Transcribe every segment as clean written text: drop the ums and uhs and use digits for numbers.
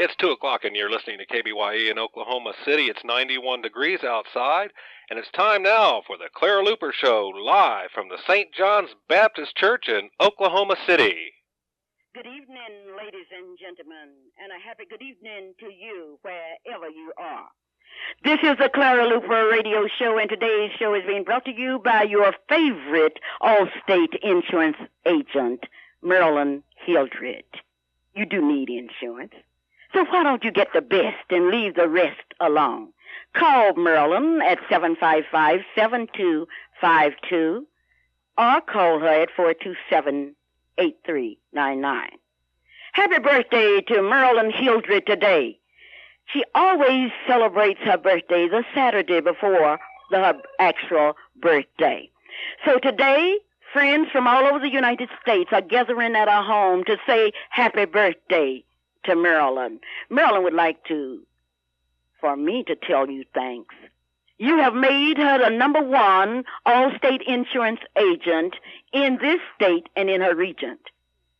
It's 2 o'clock and you're listening to KBYE in Oklahoma City. It's 91 degrees outside, and it's time now for the Clara Luper Show, live from the St. John's Baptist Church in Oklahoma City. Good evening, ladies and gentlemen, and a happy good evening to you wherever you are. This is the Clara Luper Radio Show, and today's show is being brought to you by your favorite Allstate insurance agent, Marilyn Hildred. You do need insurance, so why don't you get the best and leave the rest alone? Call Marilyn at 755-7252 or call her at 427-8399. Happy birthday to Marilyn Hildred today. She always celebrates her birthday the Saturday before her actual birthday. So today, friends from all over the United States are gathering at our home to say happy birthday to Marilyn. Marilyn would like for me to tell you thanks. You have made her the number one Allstate insurance agent in this state and in her region.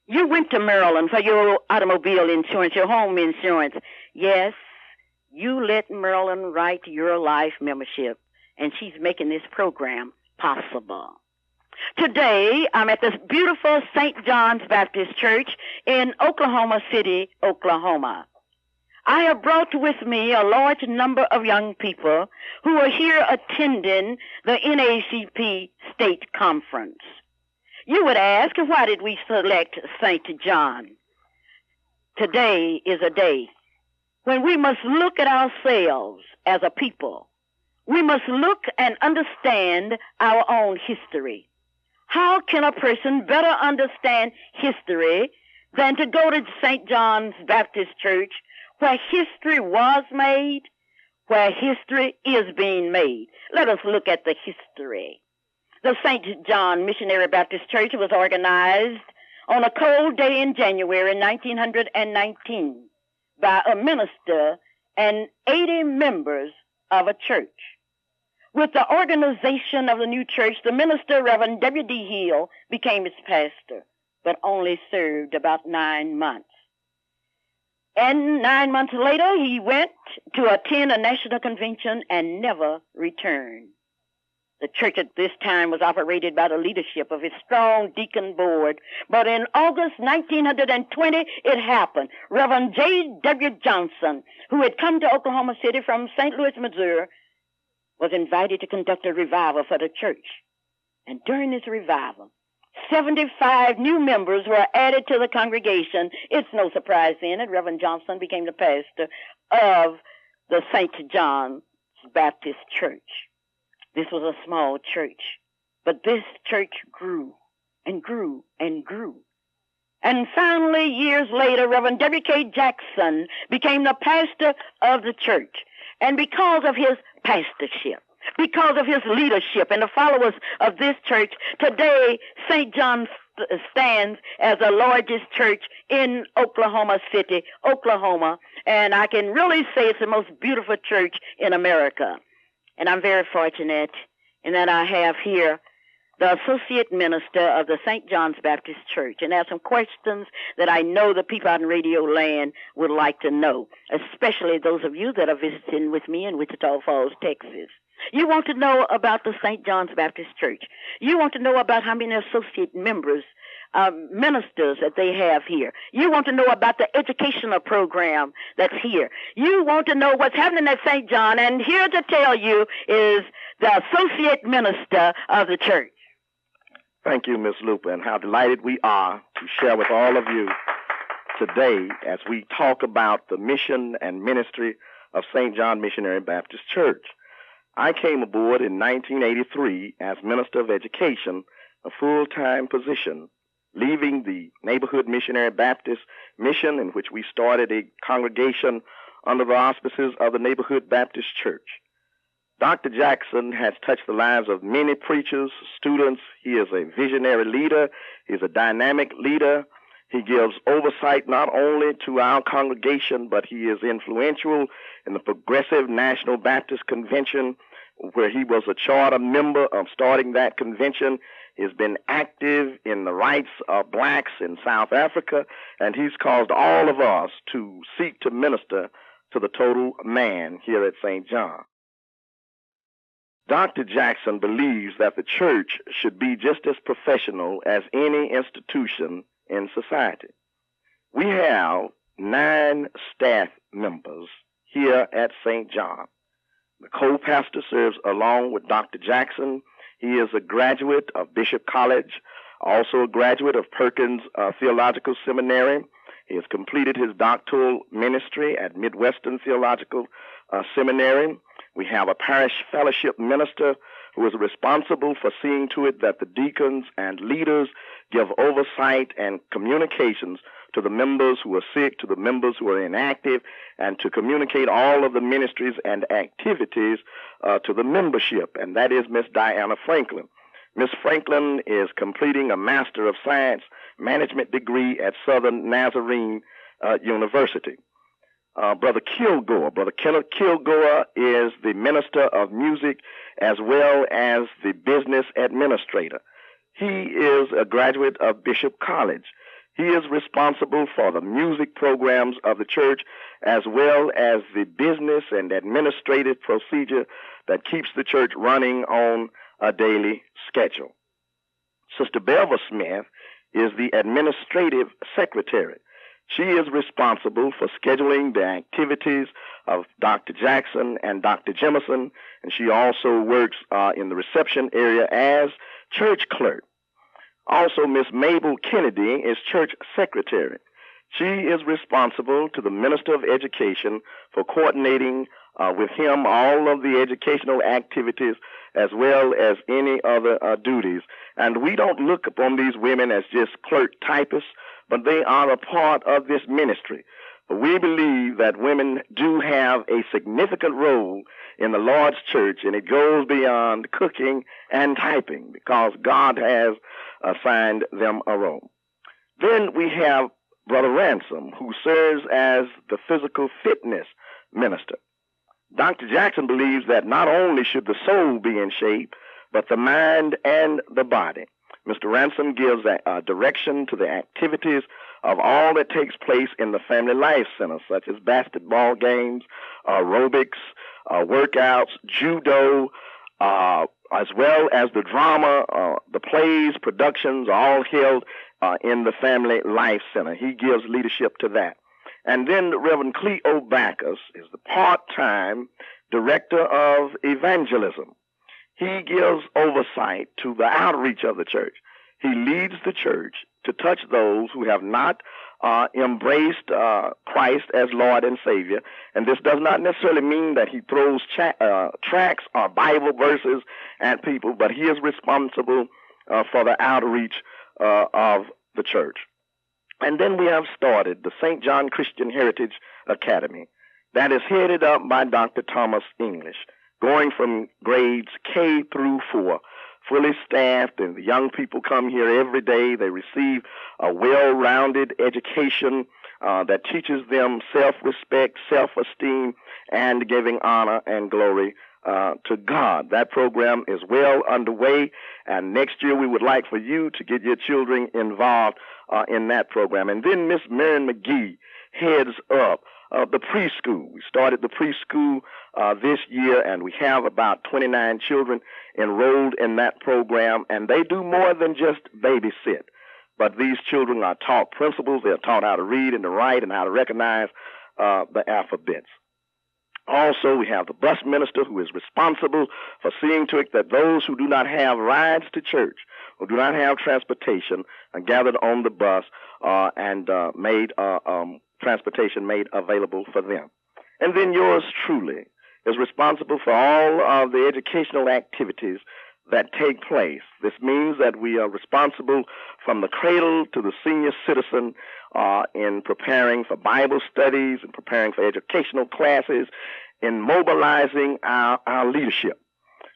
You went to Marilyn for your automobile insurance, your home insurance. Yes, you let Marilyn write your life membership, and she's making this program possible. Today, I'm at this beautiful St. John's Baptist Church in Oklahoma City, Oklahoma. I have brought with me a large number of young people who are here attending the NACP State Conference. You would ask, why did we select St. John? Today is a day when we must look at ourselves as a people. We must look and understand our own history. How can a person better understand history than to go to St. John's Baptist Church, where history was made, where history is being made? Let us look at the history. The St. John Missionary Baptist Church was organized on a cold day in January 1919 by a minister and 80 members of a church. With the organization of the new church, the minister, Reverend W.D. Hill, became its pastor, but only served about 9 months. And 9 months later, he went to attend a national convention and never returned. The church at this time was operated by the leadership of its strong deacon board. But in August 1920, it happened. Reverend J.W. Johnson, who had come to Oklahoma City from St. Louis, Missouri, was invited to conduct a revival for the church. And during this revival, 75 new members were added to the congregation. It's no surprise then that Reverend Johnson became the pastor of the St. John's Baptist Church. This was a small church, but this church grew and grew and grew. And finally, years later, Reverend W.K. Jackson became the pastor of the church. And because of his pastorship, because of his leadership and the followers of this church, today St. John stands as the largest church in Oklahoma City, Oklahoma. And I can really say it's the most beautiful church in America. And I'm very fortunate in that I have here the associate minister of the St. John's Baptist Church. And there are some questions that I know the people out in radio land would like to know, especially those of you that are visiting with me in Wichita Falls, Texas. You want to know about the St. John's Baptist Church. You want to know about how many associate members, ministers that they have here. You want to know about the educational program that's here. You want to know what's happening at St. John, and here to tell you is the associate minister of the church. Thank you, Miss Luper, and how delighted we are to share with all of you today as we talk about the mission and ministry of St. John Missionary Baptist Church. I came aboard in 1983 as Minister of Education, a full-time position, leaving the Neighborhood Missionary Baptist Mission, in which we started a congregation under the auspices of the Neighborhood Baptist Church. Dr. Jackson has touched the lives of many preachers, students. He is a visionary leader. He's a dynamic leader. He gives oversight not only to our congregation, but he is influential in the Progressive National Baptist Convention, where he was a charter member of starting that convention. He's been active in the rights of blacks in South Africa, and he's caused all of us to seek to minister to the total man here at St. John. Dr. Jackson believes that the church should be just as professional as any institution in society. We have 9 staff members here at St. John. The co-pastor serves along with Dr. Jackson. He is a graduate of Bishop College, also a graduate of Perkins Theological Seminary. He has completed his doctoral ministry at Midwestern Theological Seminary. We have a parish fellowship minister who is responsible for seeing to it that the deacons and leaders give oversight and communications to the members who are sick, to the members who are inactive, and to communicate all of the ministries and activities to the membership, and that is Miss Diana Franklin. Miss Franklin is completing a Master of Science Management degree at Southern Nazarene University. Brother Kenneth Kilgore is the minister of music as well as the business administrator. He is a graduate of Bishop College. He is responsible for the music programs of the church as well as the business and administrative procedure that keeps the church running on a daily schedule. Sister Belva Smith is the administrative secretary. She is responsible for scheduling the activities of Dr. Jackson and Dr. Jemison, and she also works in the reception area as church clerk. Also, Miss Mabel Kennedy is church secretary. She is responsible to the Minister of Education for coordinating with him all of the educational activities as well as any other duties. And we don't look upon these women as just clerk typists, but they are a part of this ministry. We believe that women do have a significant role in the Lord's church, and it goes beyond cooking and typing because God has assigned them a role. Then we have Brother Ransom, who serves as the physical fitness minister. Dr. Jackson believes that not only should the soul be in shape, but the mind and the body. Mr. Ransom gives a direction to the activities of all that takes place in the Family Life Center, such as basketball games, aerobics, workouts, judo, as well as the drama, the plays, productions, all held in the Family Life Center. He gives leadership to that. And then Reverend Cleo Backus is the part-time director of evangelism. He gives oversight to the outreach of the church. He leads the church to touch those who have not embraced Christ as Lord and Savior. And this does not necessarily mean that he throws tracts or Bible verses at people, but he is responsible for the outreach of the church. And then we have started the St. John Christian Heritage Academy that is headed up by Dr. Thomas English, going from grades K through 4, fully staffed, and the young people come here every day. They receive a well-rounded education that teaches them self-respect, self-esteem, and giving honor and glory to God. That program is well underway, and next year we would like for you to get your children involved in that program. And then Miss Marion McGee heads up the preschool. We started the preschool this year, and we have about 29 children enrolled in that program, and they do more than just babysit. But these children are taught principles. They're taught how to read and to write and how to recognize the alphabets. Also, we have the bus minister who is responsible for seeing to it that those who do not have rides to church, who do not have transportation, are gathered on the bus and made transportation made available for them. And then yours truly is responsible for all of the educational activities that take place. This means that we are responsible from the cradle to the senior citizen in preparing for Bible studies and preparing for educational classes, in mobilizing our leadership.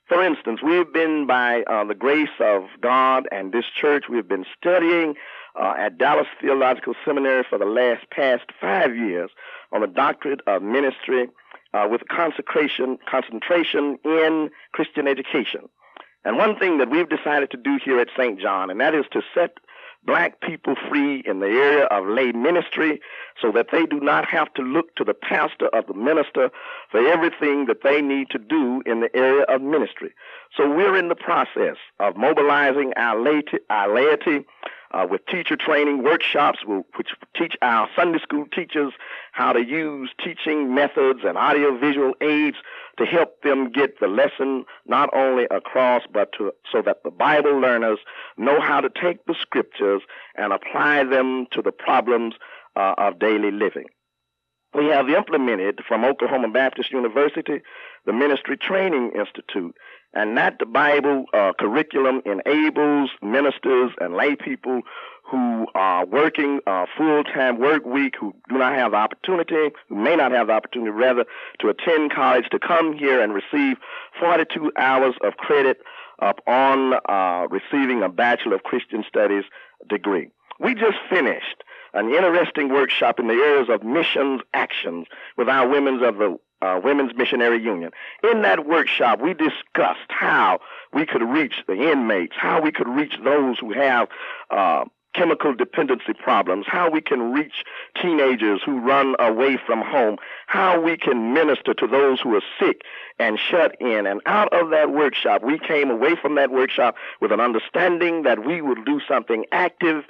For instance, we've been, by the grace of God and this church, we've been studying at Dallas Theological Seminary for the past 5 years on a doctorate of ministry with concentration in Christian education. And one thing that we've decided to do here at St. John, and that is to set black people free in the area of lay ministry so that they do not have to look to the pastor or the minister for everything that they need to do in the area of ministry. So we're in the process of mobilizing our laity with teacher training workshops, which teach our Sunday school teachers how to use teaching methods and audiovisual aids to help them get the lesson not only across, but so that the Bible learners know how to take the scriptures and apply them to the problems of daily living. We have implemented from Oklahoma Baptist University the Ministry Training Institute, and that the Bible curriculum enables ministers and lay people who are working full-time work week, who do not have the opportunity, who may not have the opportunity, rather, to attend college, to come here and receive 42 hours of credit upon receiving a Bachelor of Christian Studies degree. We just finished an interesting workshop in the areas of missions actions with our women's of the Women's Missionary Union. In that workshop, we discussed how we could reach the inmates, how we could reach those who have chemical dependency problems, how we can reach teenagers who run away from home, how we can minister to those who are sick and shut in. And out of that workshop, we came away from that workshop with an understanding that we would do something active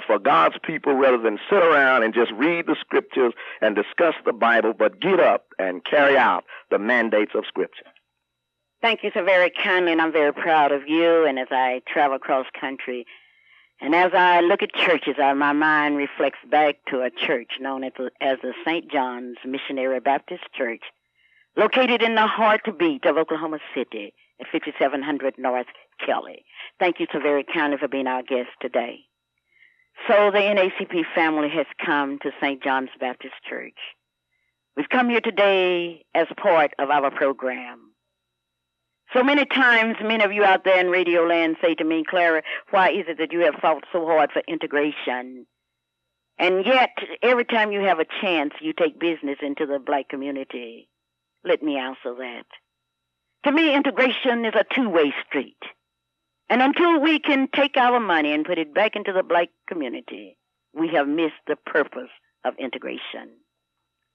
for God's people rather than sit around and just read the scriptures and discuss the Bible, but get up and carry out the mandates of Scripture. Thank you so very kindly, and I'm very proud of you. And as I travel across country, and as I look at churches, my mind reflects back to a church known as the St. John's Missionary Baptist Church, located in the heartbeat of Oklahoma City at 5700 North Kelly. Thank you so very kindly for being our guest today. So the NACP family has come to St. John's Baptist Church. We've come here today as part of our program. So many times, many of you out there in Radio Land say to me, Clara, why is it that you have fought so hard for integration? And yet, every time you have a chance, you take business into the black community. Let me answer that. To me, integration is a two-way street. And until we can take our money and put it back into the black community, we have missed the purpose of integration.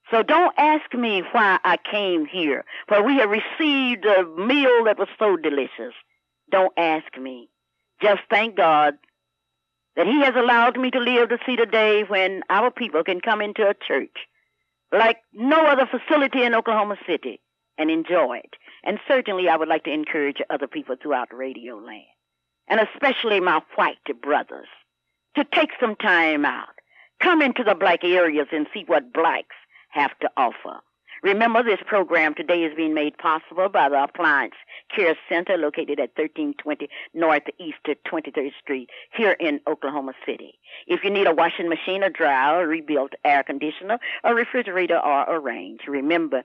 So don't ask me why I came here, for we have received a meal that was so delicious. Don't ask me. Just thank God that He has allowed me to live to see the day when our people can come into a church like no other facility in Oklahoma City and enjoy it. And certainly I would like to encourage other people throughout Radio Land, and especially my white brothers, to take some time out, come into the black areas and see what blacks have to offer. Remember, this program today is being made possible by the Appliance Care Center located at 1320 Northeast 23rd Street here in Oklahoma City. If you need a washing machine, a dryer, a rebuilt air conditioner, a refrigerator, or a range, remember,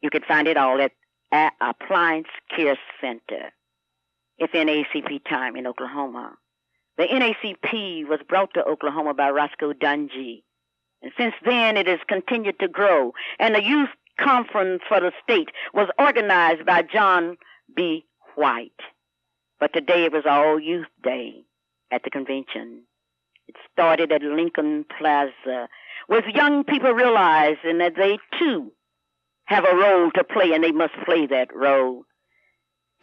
you can find it all at Appliance Care Center. It's NACP time in Oklahoma. The NACP was brought to Oklahoma by Roscoe Dungy. And since then, it has continued to grow. And the youth conference for the state was organized by John B. White. But today it was all youth day at the convention. It started at Lincoln Plaza, with young people realizing that they, too, have a role to play, and they must play that role.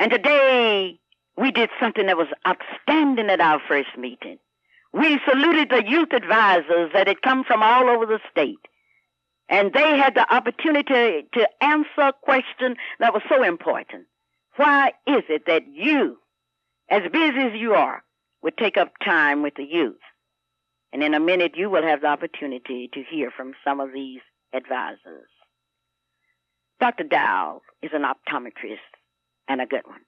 And today, we did something that was outstanding at our first meeting. We saluted the youth advisors that had come from all over the state. And they had the opportunity to answer a question that was so important. Why is it that you, as busy as you are, would take up time with the youth? And in a minute, you will have the opportunity to hear from some of these advisors. Dr. Dow is an optometrist, and a good one.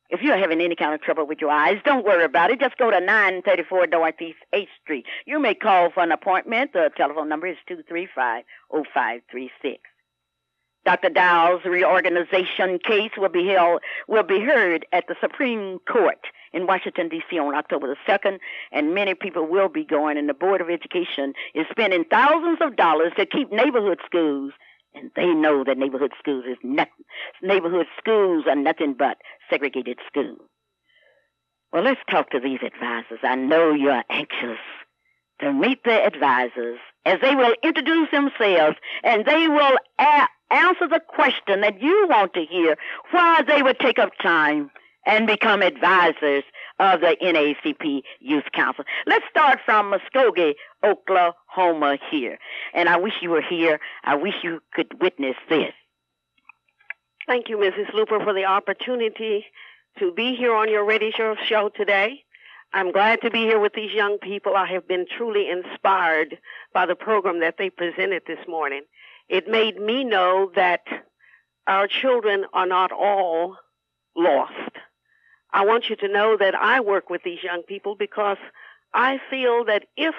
If you're having any kind of trouble with your eyes, don't worry about it. Just go to 934 Northeast 8th Street. You may call for an appointment. The telephone number is 235-0536. Dr. Dow's reorganization case will be heard at the Supreme Court in Washington, D.C. on October the 2nd, and many people will be going, and the Board of Education is spending thousands of dollars to keep neighborhood schools. And they know that neighborhood schools are nothing but segregated schools. Well, let's talk to these advisors. I know you're anxious to meet the advisors as they will introduce themselves and they will answer the question that you want to hear, why they would take up time and become advisors of the NAACP Youth Council. Let's start from Muskogee, Oklahoma here. And I wish you were here. I wish you could witness this. Thank you, Mrs. Luper, for the opportunity to be here on your radio show today. I'm glad to be here with these young people. I have been truly inspired by the program that they presented this morning. It made me know that our children are not all lost. I want you to know that I work with these young people because I feel that if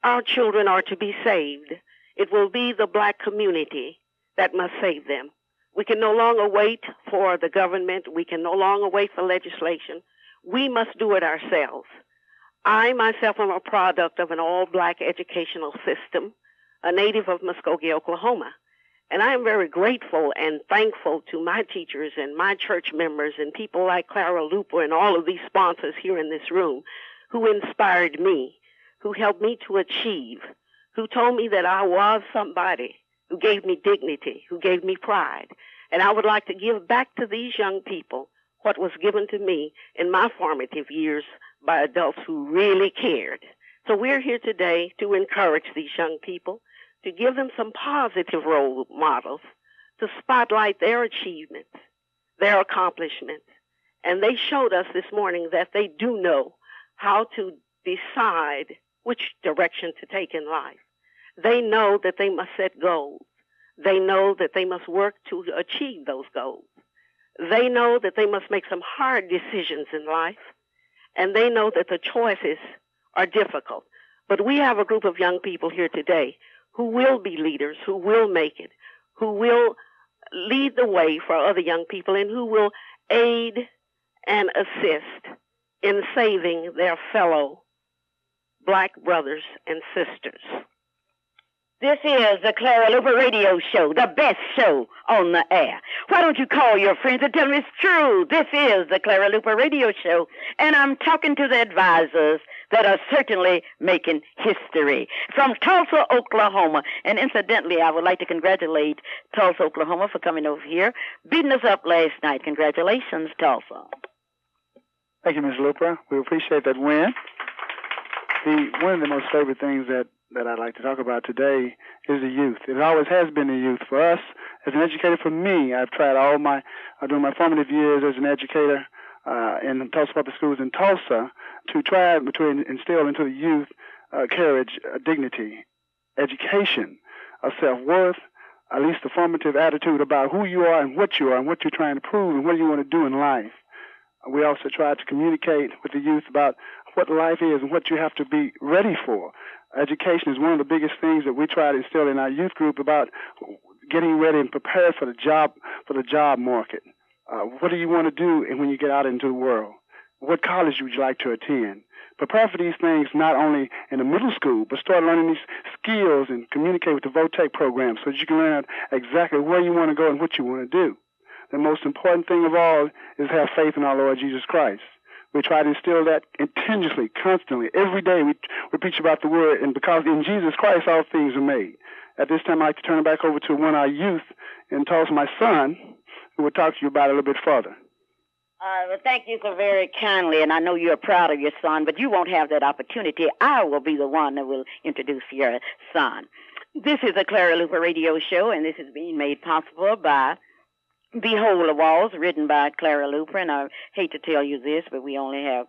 our children are to be saved, it will be the black community that must save them. We can no longer wait for the government. We can no longer wait for legislation. We must do it ourselves. I myself am a product of an all-black educational system, a native of Muskogee, Oklahoma. And I am very grateful and thankful to my teachers and my church members and people like Clara, Luper, and all of these sponsors here in this room who inspired me, who helped me to achieve, who told me that I was somebody, who gave me dignity, who gave me pride. And I would like to give back to these young people what was given to me in my formative years by adults who really cared. So we're here today to encourage these young people, to give them some positive role models, to spotlight their achievements, their accomplishments. And they showed us this morning that they do know how to decide which direction to take in life. They know that they must set goals. They know that they must work to achieve those goals. They know that they must make some hard decisions in life. And they know that the choices are difficult. But we have a group of young people here today who will be leaders, who will make it, who will lead the way for other young people, and who will aid and assist in saving their fellow black brothers and sisters. This is the Clara Luper Radio Show, the best show on the air. Why don't you call your friends and tell them it's true? This is the Clara Luper Radio Show, and I'm talking to the advisors that are certainly making history from Tulsa, Oklahoma. And incidentally, I would like to congratulate Tulsa, Oklahoma for coming over here, beating us up last night. Congratulations, Tulsa. Thank you, Ms. Luper. We appreciate that win. One of the most favorite things that I'd like to talk about today is the youth. It always has been the youth. For us, as an educator, for me, I've tried during my formative years as an educator in Tulsa Public Schools in Tulsa to try to instill into the youth courage, dignity, education, a self-worth, at least a formative attitude about who you are and what you're trying to prove and what you want to do in life. We also try to communicate with the youth about what life is and what you have to be ready for. Education is one of the biggest things that we try to instill in our youth group about getting ready and prepared for the job market. What do you want to do when you get out into the world? What college would you like to attend? Prepare for these things not only in the middle school, but start learning these skills and communicate with the VOTEC program so that you can learn exactly where you want to go and what you want to do. The most important thing of all is have faith in our Lord Jesus Christ. We try to instill that continuously, constantly. Every day we preach about the Word, and because in Jesus Christ all things are made. At this time, I'd like to turn it back over to one of our youth and Tulsa, my son, who will talk to you about it a little bit further. Well, thank you so very kindly, and I know you're proud of your son, but you won't have that opportunity. I will be the one that will introduce your son. This is a Clara Luper Radio Show, and this is being made possible by Behold the Walls, written by Clara Luper, and I hate to tell you this, but we only have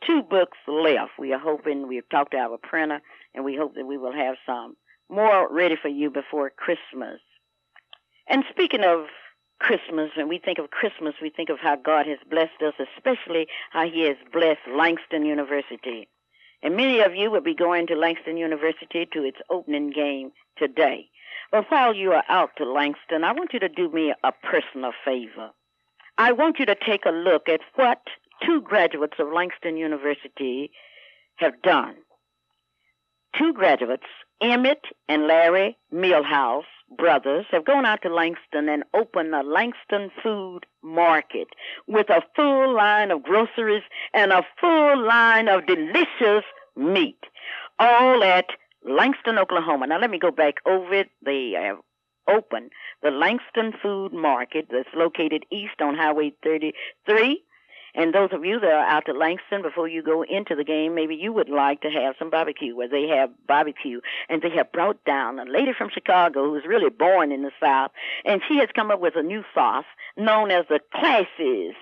2 books left. We are hoping, we've talked to our printer, and we hope that we will have some more ready for you before Christmas. And speaking of Christmas, when we think of Christmas, we think of how God has blessed us, especially how he has blessed Langston University. And many of you will be going to Langston University to its opening game today. But while you are out to Langston, I want you to do me a personal favor. I want you to take a look at what 2 graduates of Langston University have done. 2 graduates, Emmett and Larry Millhouse, brothers have gone out to Langston and opened a Langston Food Market with a full line of groceries and a full line of delicious meat, all at Langston, Oklahoma. Now, let me go back over it. They have opened the Langston Food Market that's located east on Highway 33. And those of you that are out to Langston, before you go into the game, maybe you would like to have some barbecue, where they have barbecue. And they have brought down a lady from Chicago who's really born in the South, and she has come up with a new sauce known as the Class's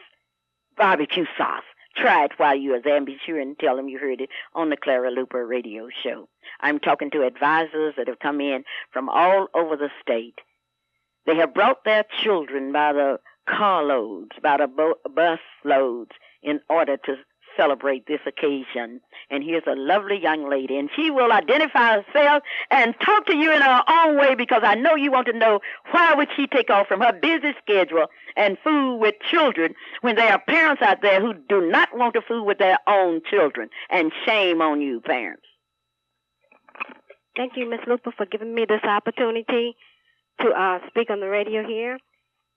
barbecue sauce. Try it while you are there, and be sure and tell them you heard it on the Clara Luper radio show. I'm talking to advisors that have come in from all over the state. They have brought their children by the carloads, by the bus loads, in order to celebrate this occasion. And here's a lovely young lady, and she will identify herself and talk to you in her own way, because I know you want to know why would she take off from her busy schedule and fool with children when there are parents out there who do not want to fool with their own children. And shame on you, parents. Thank you, Ms. Luper, for giving me this opportunity to speak on the radio here.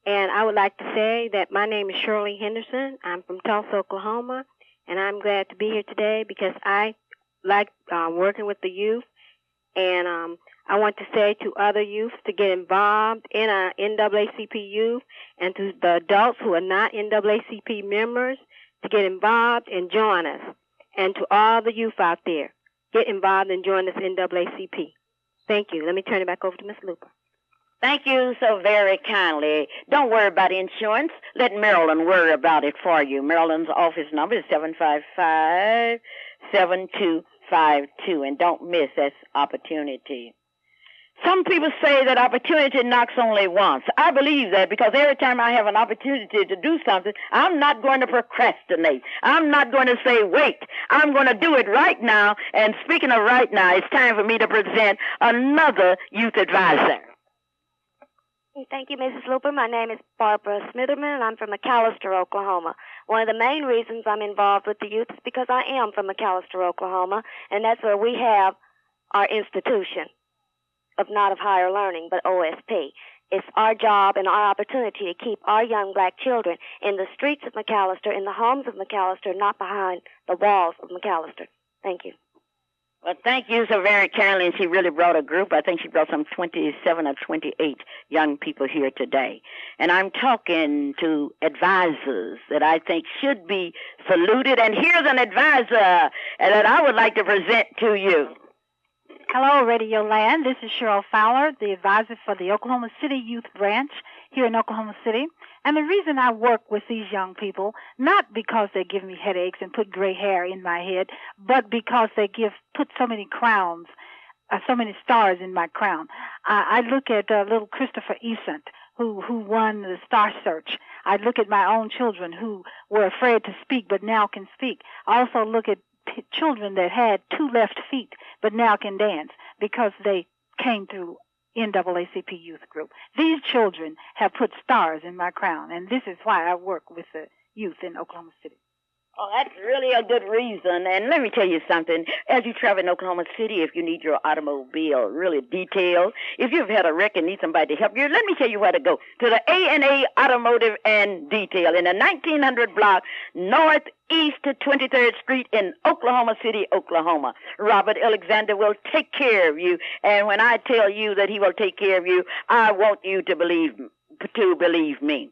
And I would like to say that my name is Shirley Henderson. I'm from Tulsa, Oklahoma, and I'm glad to be here today because I like working with the youth. And I want to say to other youth to get involved in NAACP youth, and to the adults who are not NAACP members to get involved and join us. And to all the youth out there, get involved and join this NAACP. Thank you. Let me turn it back over to Ms. Luper. Thank you so very kindly. Don't worry about insurance. Let Marilyn worry about it for you. Marilyn's office number is 755-7252, and don't miss this opportunity. Some people say that opportunity knocks only once. I believe that, because every time I have an opportunity to do something, I'm not going to procrastinate. I'm not going to say, wait. I'm going to do it right now. And speaking of right now, it's time for me to present another youth advisor. Thank you, Mrs. Luper. My name is Barbara Smitherman, and I'm from McAllister, Oklahoma. One of the main reasons I'm involved with the youth is because I am from McAllister, Oklahoma, and that's where we have our institution not of higher learning, but OSP. It's our job and our opportunity to keep our young black children in the streets of McAllister, in the homes of McAllister, not behind the walls of McAllister. Thank you. Well, thank you so very kindly. And she really brought a group. I think she brought some 27 or 28 young people here today. And I'm talking to advisors that I think should be saluted. And here's an advisor that I would like to present to you. Hello, Radio Land. This is Cheryl Fowler, the advisor for the Oklahoma City Youth Branch here in Oklahoma City. And the reason I work with these young people, not because they give me headaches and put gray hair in my head, but because they put so many crowns, so many stars in my crown. I look at little Christopher Easant, who won the Star Search. I look at my own children who were afraid to speak but now can speak. I also look at children that had 2 left feet but now can dance because they came through NAACP Youth Group. These children have put stars in my crown, and this is why I work with the youth in Oklahoma City. Oh, that's really a good reason. And let me tell you something. As you travel in Oklahoma City, if you need your automobile really detailed, if you've had a wreck and need somebody to help you, let me tell you where to go. To the A&A Automotive and Detail in the 1900 block northeast to 23rd Street in Oklahoma City, Oklahoma. Robert Alexander will take care of you. And when I tell you that he will take care of you, I want you to believe me.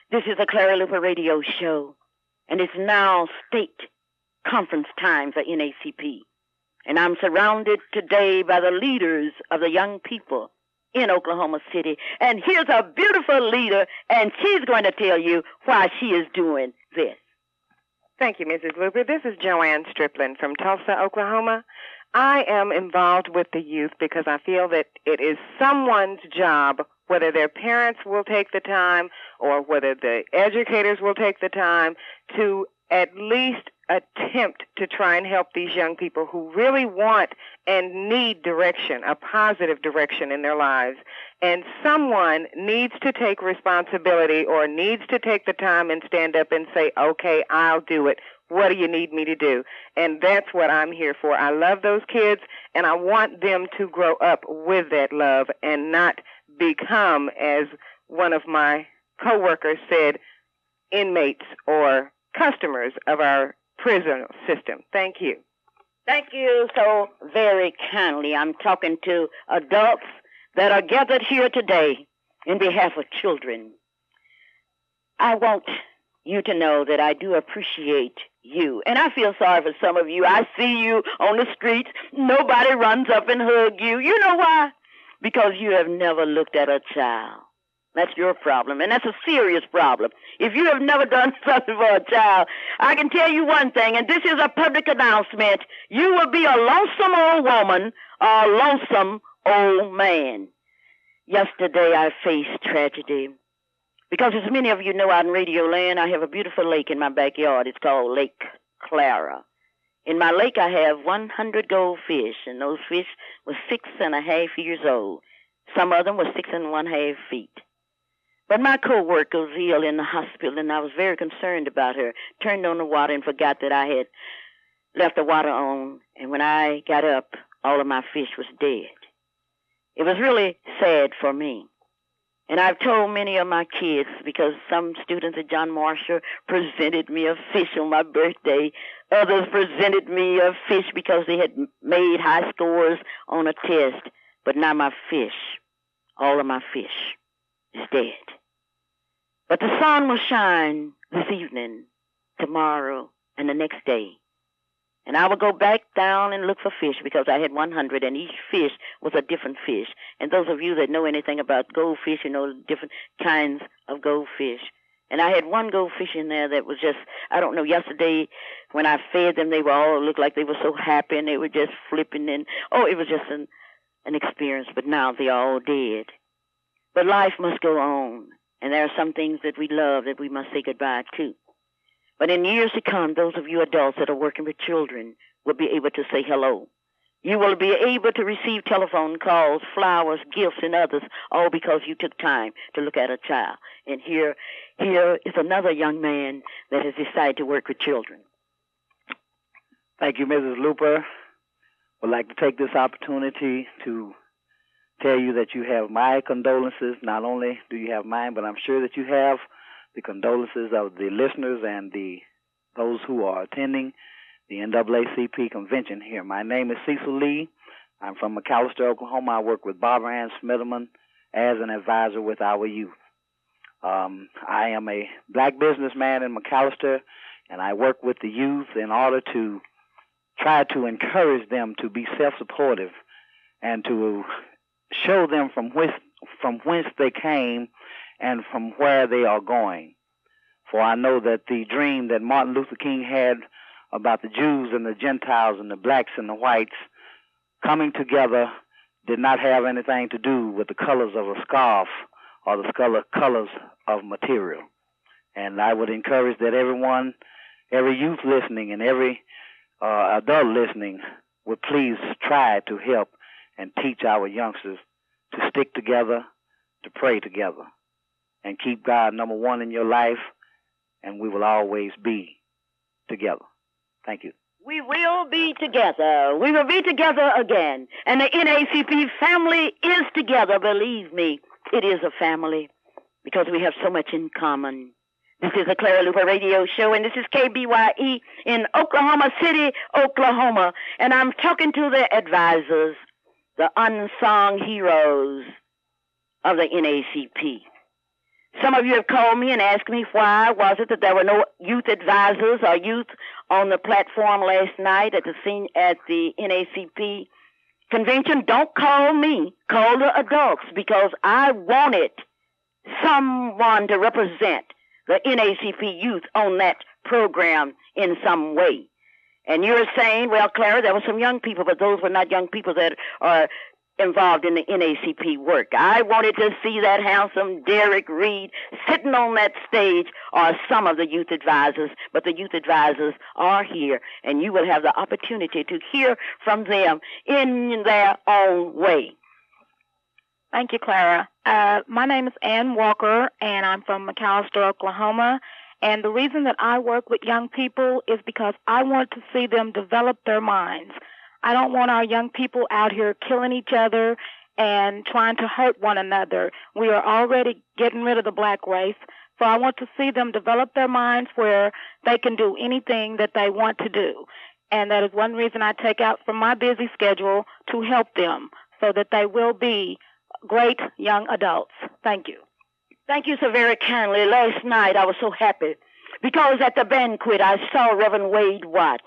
This is a Clara Luper radio show. And it's now state conference time for NACP. And I'm surrounded today by the leaders of the young people in Oklahoma City. And here's a beautiful leader, and she's going to tell you why she is doing this. Thank you, Mrs. Luper. This is Joanne Striplin from Tulsa, Oklahoma. I am involved with the youth because I feel that it is someone's job, whether their parents will take the time or whether the educators will take the time, to at least attempt to try and help these young people who really want and need direction, a positive direction in their lives. And someone needs to take responsibility or needs to take the time and stand up and say, okay, I'll do it. What do you need me to do? And that's what I'm here for. I love those kids, and I want them to grow up with that love and not become, as one of my coworkers said, inmates or customers of our prison system. Thank you. Thank you so very kindly. I'm talking to adults that are gathered here today in behalf of children. I want you to know that I do appreciate you. And I feel sorry for some of you. I see you on the streets. Nobody runs up and hug you. You know why? Because you have never looked at a child. That's your problem, and that's a serious problem. If you have never done something for a child, I can tell you one thing, and this is a public announcement. You will be a lonesome old woman or a lonesome old man. Yesterday, I faced tragedy. Because as many of you know out in Radio Land, I have a beautiful lake in my backyard. It's called Lake Clara. In my lake, I have 100 goldfish, and those fish were 6.5 years old. Some of them were 6.5 feet. But my co-worker was ill in the hospital, and I was very concerned about her. Turned on the water and forgot that I had left the water on, and when I got up, all of my fish was dead. It was really sad for me. And I've told many of my kids, because some students at John Marshall presented me a fish on my birthday. Others presented me a fish because they had made high scores on a test. But now my fish, all of my fish, is dead. But the sun will shine this evening, tomorrow, and the next day. And I will go back down and look for fish because I had 100, and each fish was a different fish. And those of you that know anything about goldfish, you know different kinds of goldfish. And I had one goldfish in there that was just, I don't know, yesterday when I fed them, they were all looked like they were so happy, and they were just flipping. And, it was just an experience, but now they're all dead. But life must go on, and there are some things that we love that we must say goodbye to. But in years to come, those of you adults that are working with children will be able to say hello. You will be able to receive telephone calls, flowers, gifts, and others, all because you took time to look at a child. And here is another young man that has decided to work with children. Thank you, Mrs. Luper. Would like to take this opportunity to tell you that you have my condolences. Not only do you have mine, but I'm sure that you have the condolences of the listeners and those who are attending the NAACP convention here. My name is Cecil Lee. I'm from McAlester, Oklahoma. I work with Barbara Ann Smitherman as an advisor with our youth. I am a black businessman in McAlester, and I work with the youth in order to try to encourage them to be self-supportive and to show them from whence they came and from where they are going. For I know that the dream that Martin Luther King had about the Jews and the Gentiles and the blacks and the whites coming together did not have anything to do with the colors of a scarf or the colors of material. And I would encourage that everyone, every youth listening and every adult listening would please try to help and teach our youngsters to stick together, to pray together, and keep God number one in your life, and we will always be together. Thank you. We will be together. We will be together again. And the NAACP family is together. Believe me, it is a family because we have so much in common. This is the Clara Luper Radio Show, and this is KBYE in Oklahoma City, Oklahoma. And I'm talking to the advisors, the unsung heroes of the NAACP. Some of you have called me and asked me why was it that there were no youth advisors or youth on the platform last night at the NAACP convention. Don't call me. Call the adults, because I wanted someone to represent the NAACP youth on that program in some way. And you're saying, well, Clara, there were some young people, but those were not young people that are involved in the NAACP work. I wanted to see that handsome Derek Reed sitting on that stage, or some of the youth advisors, but the youth advisors are here, and you will have the opportunity to hear from them in their own way. Thank you, Clara. My name is Ann Walker, and I'm from McAlester, Oklahoma. And the reason that I work with young people is because I want to see them develop their minds. I don't want our young people out here killing each other and trying to hurt one another. We are already getting rid of the black race. So I want to see them develop their minds where they can do anything that they want to do. And that is one reason I take out from my busy schedule to help them so that they will be great young adults. Thank you. Thank you so very kindly. Last night I was so happy because at the banquet I saw Reverend Wade Watts.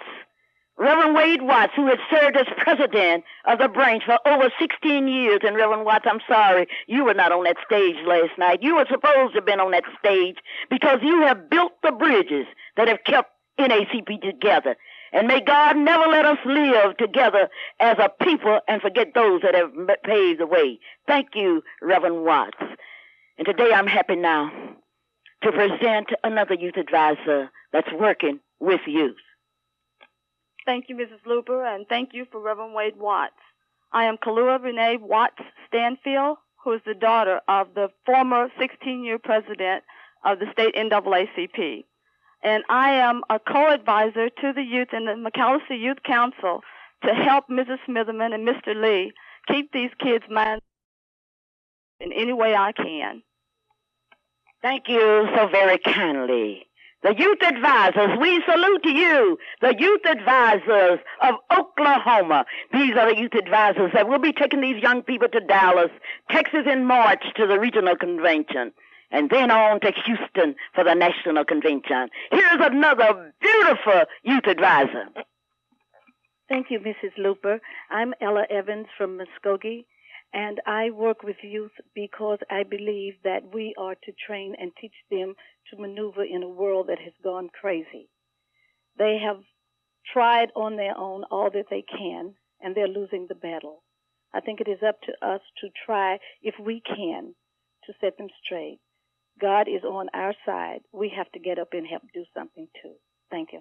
Reverend Wade Watts, who had served as president of the branch for over 16 years. And Reverend Watts, I'm sorry, you were not on that stage last night. You were supposed to have been on that stage because you have built the bridges that have kept NACP together. And may God never let us live together as a people and forget those that have paved the way. Thank you, Reverend Watts. And today I'm happy now to present another youth advisor that's working with youth. Thank you, Mrs. Luper, and thank you for Reverend Wade Watts. I am Kalua Renee Watts Stanfield, who is the daughter of the former 16-year president of the state NAACP. And I am a co-advisor to the youth in the McAllister Youth Council to help Mrs. Smitherman and Mr. Lee keep these kids' minds in any way I can. Thank you so very kindly. The youth advisors, we salute you, the youth advisors of Oklahoma. These are the youth advisors that will be taking these young people to Dallas, Texas in March to the regional convention, and then on to Houston for the national convention. Here's another beautiful youth advisor. Thank you, Mrs. Luper. I'm Ella Evans from Muskogee, and I work with youth because I believe that we are to train and teach them to maneuver in a world that has gone crazy. They have tried on their own all that they can, and they're losing the battle. I think it is up to us to try, if we can, to set them straight. God is on our side. We have to get up and help do something too. Thank you.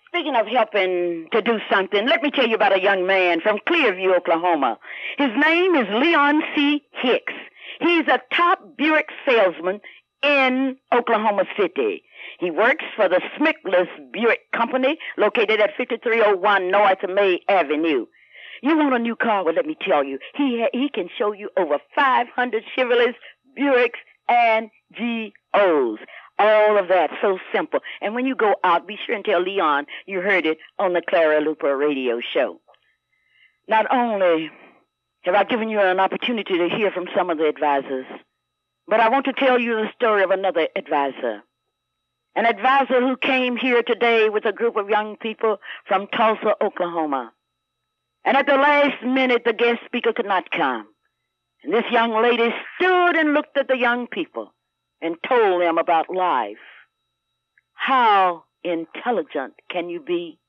Speaking of helping to do something, let me tell you about a young man from Clearview, Oklahoma. His name is Leon C. Hicks. He's a top Buick salesman in Oklahoma City. He works for the Smickless Buick Company, located at 5301 North May Avenue. You want a new car? Well, let me tell you, he can show you over 500 Chevrolets, Buicks, and GOs. All of that, so simple. And when you go out, be sure and tell Leon you heard it on the Clara Luper radio show. Not only have I given you an opportunity to hear from some of the advisors, but I want to tell you the story of another advisor. An advisor who came here today with a group of young people from Tulsa, Oklahoma. And at the last minute, the guest speaker could not come. And this young lady stood and looked at the young people and told them about life. How intelligent can you be?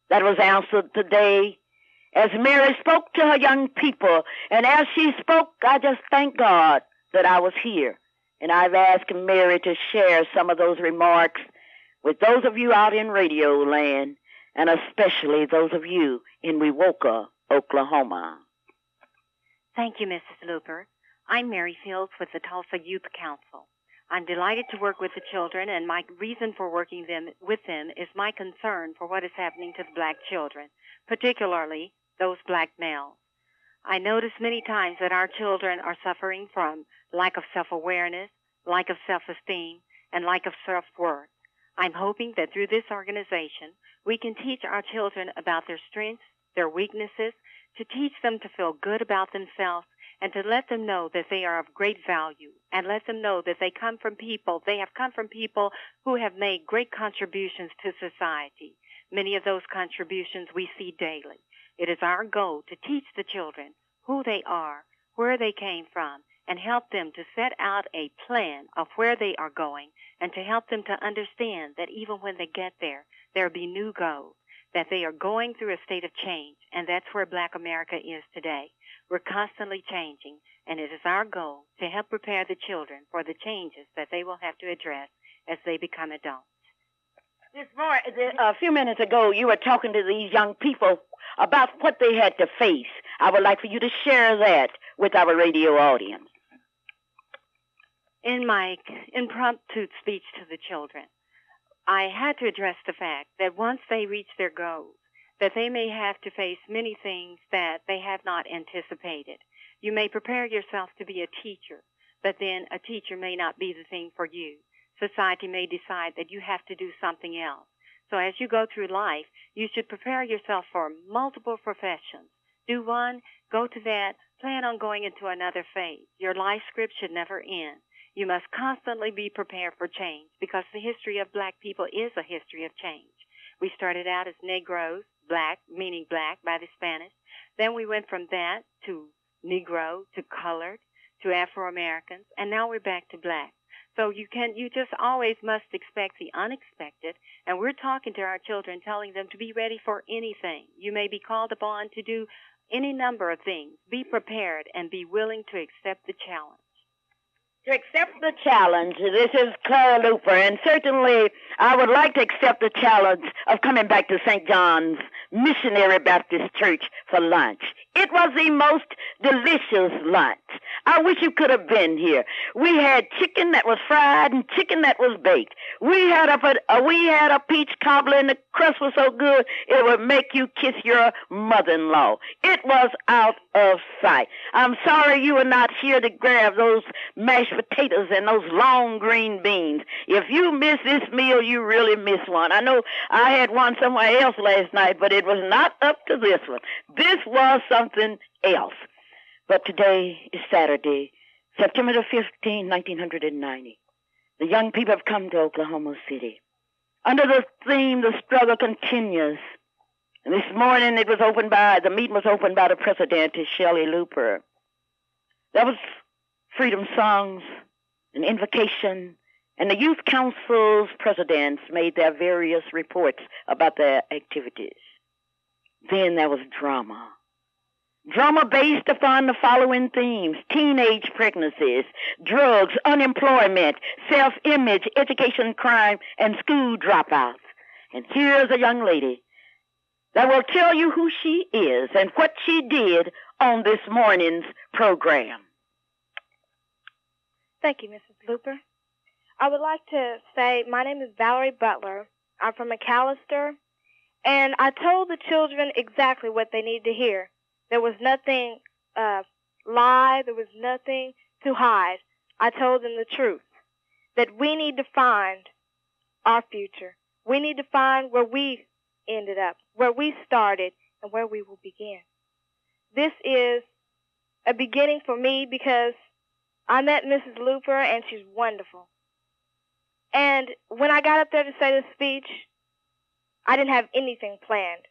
That was answered today as Mary spoke to her young people. And as she spoke, I just thank God that I was here. And I've asked Mary to share some of those remarks with those of you out in radio land, and especially those of you in Wewoka, Oklahoma. Thank you, Mrs. Luper. I'm Mary Fields with the Tulsa Youth Council. I'm delighted to work with the children, and my reason for working with them is my concern for what is happening to the black children, particularly those black males. I notice many times that our children are suffering from lack of self-awareness, lack of self-esteem, and lack of self-worth. I'm hoping that through this organization, we can teach our children about their strengths, their weaknesses, to teach them to feel good about themselves, and to let them know that they are of great value, and let them know that they have come from people who have made great contributions to society. Many of those contributions we see daily. It is our goal to teach the children who they are, where they came from, and help them to set out a plan of where they are going, and to help them to understand that even when they get there, there will be new goals, that they are going through a state of change, and that's where Black America is today. We're constantly changing, and it is our goal to help prepare the children for the changes that they will have to address as they become adults. A few minutes ago, you were talking to these young people about what they had to face. I would like for you to share that with our radio audience. In my impromptu speech to the children, I had to address the fact that once they reach their goals, that they may have to face many things that they have not anticipated. You may prepare yourself to be a teacher, but then a teacher may not be the thing for you. Society may decide that you have to do something else. So as you go through life, you should prepare yourself for multiple professions. Do one, go to that, plan on going into another phase. Your life script should never end. You must constantly be prepared for change because the history of black people is a history of change. We started out as Negroes, black, meaning black by the Spanish. Then we went from that to Negro, to colored, to Afro-Americans, and now we're back to black. So you just always must expect the unexpected, and we're talking to our children, telling them to be ready for anything. You may be called upon to do any number of things. Be prepared and be willing to accept the challenge. To accept the challenge, this is Clara Luper, and certainly I would like to accept the challenge of coming back to St. John's Missionary Baptist Church for lunch. It was the most delicious lunch. I wish you could have been here. We had chicken that was fried and chicken that was baked. We had a peach cobbler, and the crust was so good it would make you kiss your mother-in-law. It was out of sight. I'm sorry you were not here to grab those mashed potatoes and those long green beans. If you miss this meal, you really miss one. I know I had one somewhere else last night, but it was not up to this one. This was something else. But today is Saturday, September the 15th, 1990. The young people have come to Oklahoma City. Under the theme, the struggle continues. And this morning the meeting was opened by the president, Shelley Luper. There was freedom songs, an invocation, and the youth council's presidents made their various reports about their activities. Then there was drama. Drama based upon the following themes: teenage pregnancies, drugs, unemployment, self-image, education, crime, and school dropouts. And here's a young lady that will tell you who she is and what she did on this morning's program. Thank you, Mrs. Luper. I would like to say my name is Valerie Butler. I'm from McAllister, and I told the children exactly what they needed to hear. There was nothing lie. There was nothing to hide. I told them the truth, that we need to find our future. We need to find where we ended up, where we started, and where we will begin. This is a beginning for me because I met Mrs. Luper, and she's wonderful. And when I got up there to say the speech, I didn't have anything planned.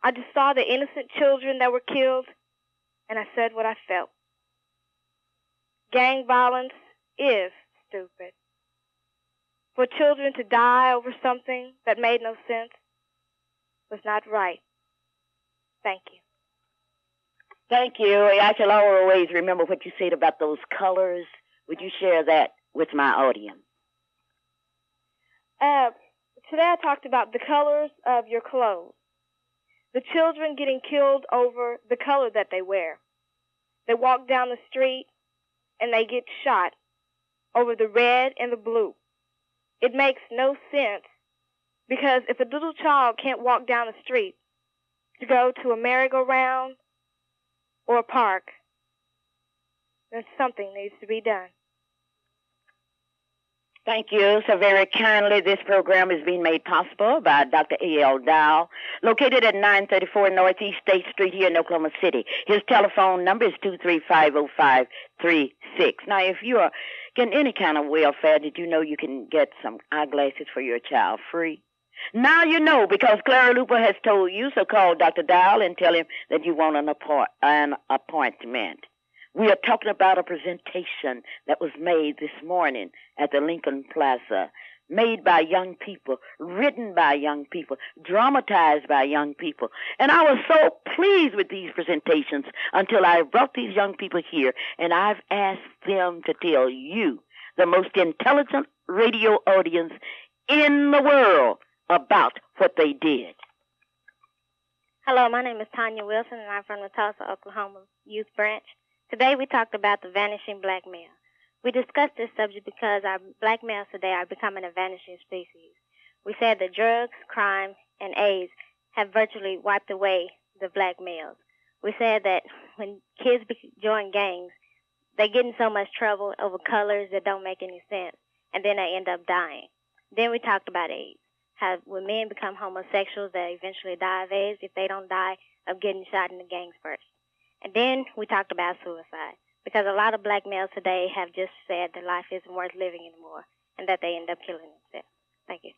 I just saw the innocent children that were killed, and I said what I felt. Gang violence is stupid. For children to die over something that made no sense was not right. Thank you. Thank you. I shall always remember what you said about those colors. Would you share that with my audience? Today I talked about the colors of your clothes. The children getting killed over the color that they wear. They walk down the street and they get shot over the red and the blue. It makes no sense because if a little child can't walk down the street to go to a merry-go-round or a park, then something needs to be done. Thank you so very kindly. This program is being made possible by Dr. A.L. Dow, located at 934 Northeast State Street here in Oklahoma City. His telephone number is 235-0536. Now, if you are getting any kind of welfare, did you know you can get some eyeglasses for your child free? Now you know, because Clara Luper has told you, so call Dr. Dow and tell him that you want an appointment. We are talking about a presentation that was made this morning at the Lincoln Plaza, made by young people, written by young people, dramatized by young people. And I was so pleased with these presentations until I brought these young people here, and I've asked them to tell you, the most intelligent radio audience in the world, about what they did. Hello, my name is Tanya Wilson, and I'm from the Tulsa, Oklahoma Youth Branch. Today we talked about the vanishing black male. We discussed this subject because our black males today are becoming a vanishing species. We said that drugs, crime, and AIDS have virtually wiped away the black males. we said that when kids join gangs, they get in so much trouble over colors that don't make any sense, and then they end up dying. Then we talked about AIDS, how when men become homosexuals, they eventually die of AIDS if they don't die of getting shot in the gangs first. And then we talked about suicide, because a lot of black males today have just said that life isn't worth living anymore, and that they end up killing themselves. Thank you.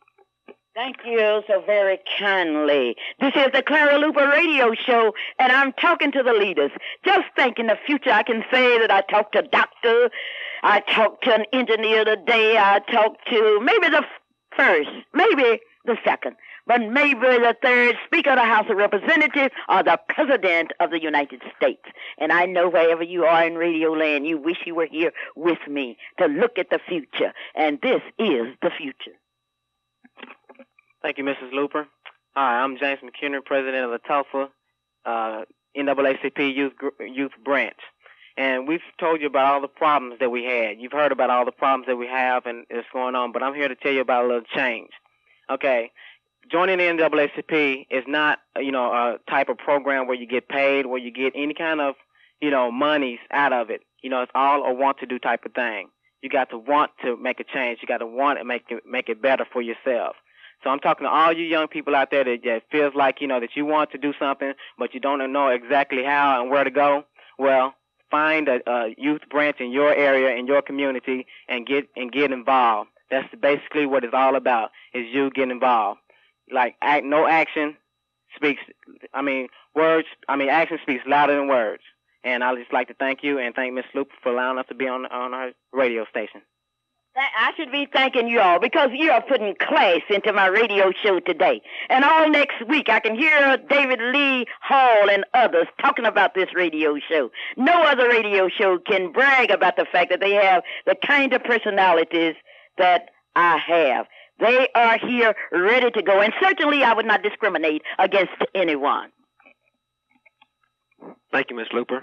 Thank you so very kindly. This is the Clara Luper radio show, and I'm talking to the leaders. Just think in the future I can say that I talked to a doctor, I talked to an engineer today, I talked to maybe the first, maybe the second, but maybe the third Speaker of the House of Representatives or the President of the United States. And I know wherever you are in Radio Land, you wish you were here with me to look at the future, and this is the future. Thank you, Mrs. Luper. Hi, I'm James McHenry, president of the Tulsa NAACP Youth Branch. And we've told you about all the problems that we had. You've heard about all the problems that we have and it's going on, but I'm here to tell you about a little change. Okay, joining the NAACP is not, a type of program where you get paid, where you get any kind of, monies out of it. It's all a want-to-do type of thing. You got to want to make a change. You got to want to make it better for yourself. So I'm talking to all you young people out there that feels like, that you want to do something, but you don't know exactly how and where to go. Well, find a youth branch in your area, in your community, and get involved. That's basically what it's all about, is you getting involved. Like, action speaks louder than words. And I'd just like to thank you and thank Ms. Luper for allowing us to be on our radio station. I should be thanking you all because you are putting class into my radio show today. And all next week I can hear David Lee Hall and others talking about this radio show. No other radio show can brag about the fact that they have the kind of personalities that I have. They are here ready to go. And certainly I would not discriminate against anyone. Thank you, Ms. Luper.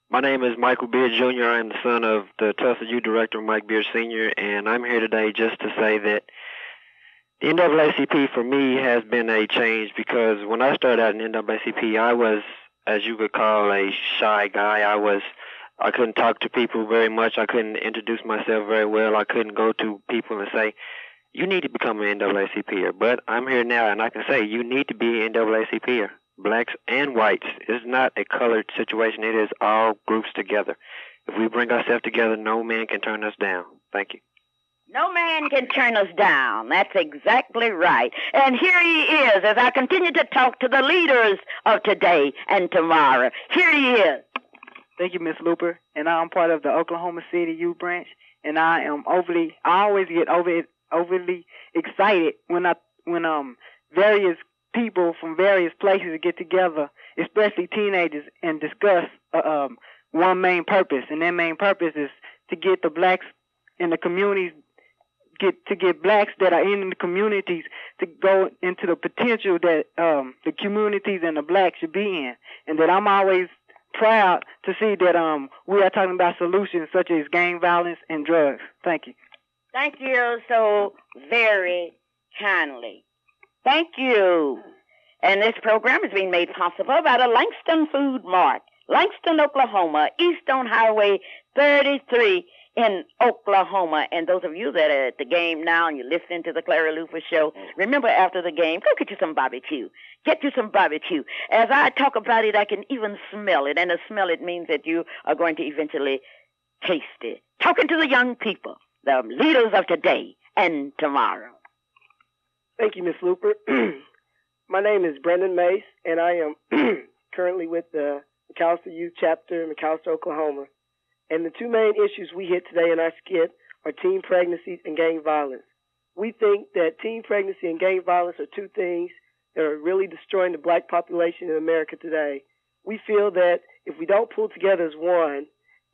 My name is Michael Beard Jr. I am the son of the Tulsa Youth Director, Mike Beard Sr., and I'm here today just to say that the NAACP for me has been a change because when I started out in NAACP, I was, as you could call, a shy guy. I couldn't talk to people very much. I couldn't introduce myself very well. I couldn't go to people and say, you need to become an NAACPer. But I'm here now, and I can say you need to be an NAACPer. Blacks and whites. It's not a colored situation. It is all groups together. If we bring ourselves together, no man can turn us down. Thank you. No man can turn us down. That's exactly right. And here he is as I continue to talk to the leaders of today and tomorrow. Here he is. Thank you, Ms. Luper. And I'm part of the Oklahoma City Youth Branch. And I always get overly excited when various people from various places get together, especially teenagers, and discuss one main purpose, and that main purpose is to get the blacks in the communities, get blacks that are in the communities to go into the potential that the communities and the blacks should be in, and that I'm always proud to see that we are talking about solutions such as gang violence and drugs. Thank you. Thank you so very kindly. Thank you. And this program is being made possible by the Langston Food Mart, Langston, Oklahoma, east on Highway 33 in Oklahoma. And those of you that are at the game now and you're listening to the Clara Luper Show, remember after the game, go get you some barbecue. Get you some barbecue. As I talk about it, I can even smell it. And to smell it means that you are going to eventually taste it. Talking to the young people, the leaders of today and tomorrow. Thank you, Ms. Luper. My name is Brendan Mace, and I am currently with the McAllister Youth Chapter in McAllister, Oklahoma. And the two main issues we hit today in our skit are teen pregnancies and gang violence. We think that teen pregnancy and gang violence are two things that are really destroying the black population in America today. We feel that if we don't pull together as one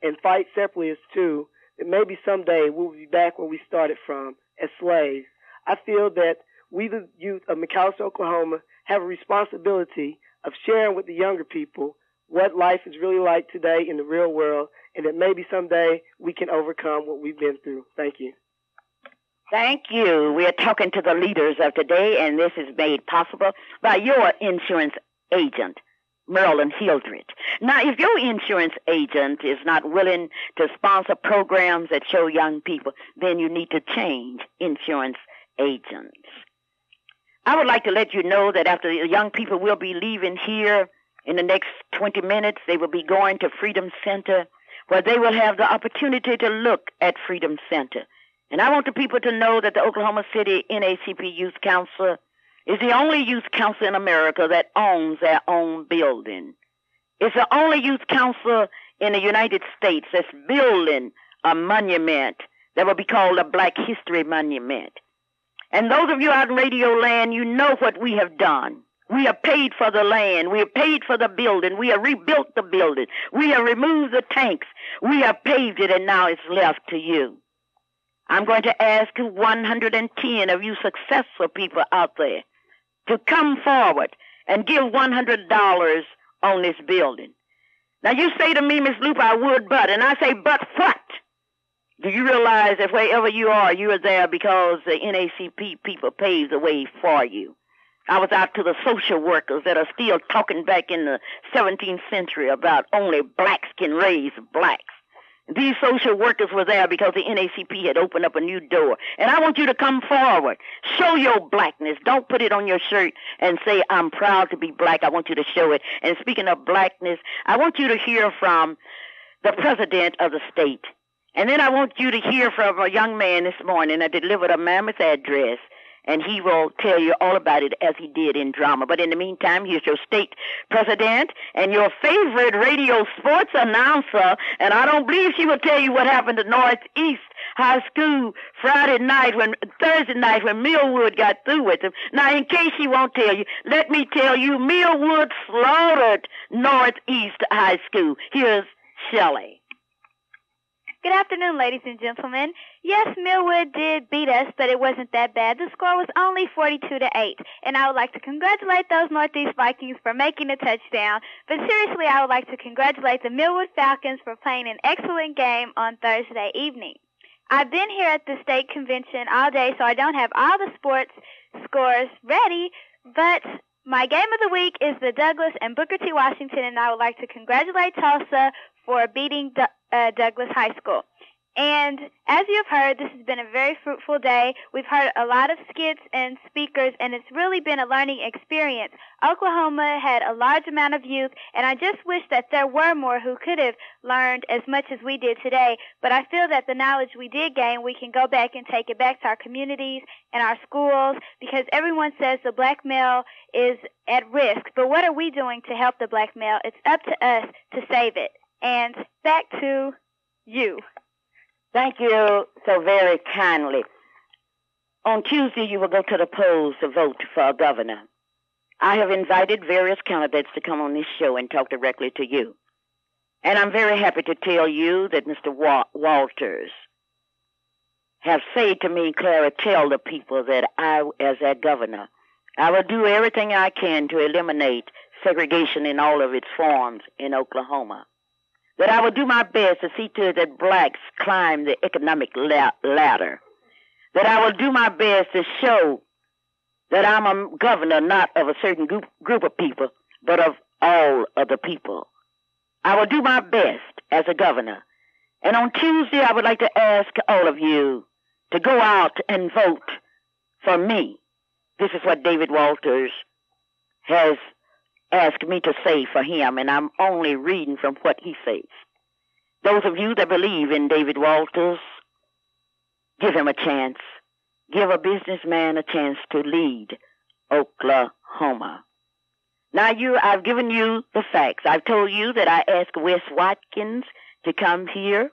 and fight separately as two, that maybe someday we'll be back where we started from, as slaves. I feel that we, the youth of McAllister, Oklahoma, have a responsibility of sharing with the younger people what life is really like today in the real world, and that maybe someday we can overcome what we've been through. Thank you. Thank you. We are talking to the leaders of today, and this is made possible by your insurance agent, Merle and Hildred. Now, if your insurance agent is not willing to sponsor programs that show young people, then you need to change insurance agents. I would like to let you know that after the young people will be leaving here in the next 20 minutes, they will be going to Freedom Center, where they will have the opportunity to look at Freedom Center. And I want the people to know that the Oklahoma City NAACP Youth Council is the only youth council in America that owns their own building. It's the only youth council in the United States that's building a monument that will be called a Black History Monument. And those of you out in Radio Land, you know what we have done. We have paid for the land. We have paid for the building. We have rebuilt the building. We have removed the tanks. We have paved it, and now it's left to you. I'm going to ask 110 of you successful people out there to come forward and give $100 on this building. Now, you say to me, Miss Luper, I would, but, and I say, but what? Do you realize that wherever you are there because the NAACP people paved the way for you? I was out to the social workers that are still talking back in the 17th century about only blacks can raise blacks. These social workers were there because the NAACP had opened up a new door. And I want you to come forward. Show your blackness. Don't put it on your shirt and say, I'm proud to be black. I want you to show it. And speaking of blackness, I want you to hear from the president of the state. And then I want you to hear from a young man this morning that delivered a mammoth address. And he will tell you all about it as he did in drama. But in the meantime, here's your state president and your favorite radio sports announcer. And I don't believe she will tell you what happened to Northeast High School Thursday night when Millwood got through with them. Now, in case she won't tell you, let me tell you, Millwood slaughtered Northeast High School. Here's Shelley. Good afternoon, ladies and gentlemen. Yes, Millwood did beat us, but it wasn't that bad. The score was only 42-8, and I would like to congratulate those Northeast Vikings for making a touchdown. But seriously, I would like to congratulate the Millwood Falcons for playing an excellent game on Thursday evening. I've been here at the state convention all day, so I don't have all the sports scores ready, but my game of the week is the Douglas and Booker T. Washington, and I would like to congratulate Tulsa for beating Douglas High School. And as you've heard, this has been a very fruitful day. We've heard a lot of skits and speakers, and it's really been a learning experience. Oklahoma had a large amount of youth, and I just wish that there were more who could have learned as much as we did today. But I feel that the knowledge we did gain, we can go back and take it back to our communities and our schools, because everyone says the black male is at risk. But what are we doing to help the black male? It's up to us to save it. And back to you. Thank you so very kindly. On Tuesday, you will go to the polls to vote for a governor. I have invited various candidates to come on this show and talk directly to you. And I'm very happy to tell you that Mr. Walters have said to me, Clara, tell the people that I, as their governor, I will do everything I can to eliminate segregation in all of its forms in Oklahoma. That I will do my best to see to it that blacks climb the economic ladder. That I will do my best to show that I'm a governor not of a certain group of people, but of all of the people. I will do my best as a governor. And on Tuesday, I would like to ask all of you to go out and vote for me. This is what David Walters has asked me to say for him, and I'm only reading from what he says. Those of you that believe in David Walters, give him a chance. Give a businessman a chance to lead Oklahoma. Now, I've given you the facts. I've told you that I asked Wes Watkins to come here.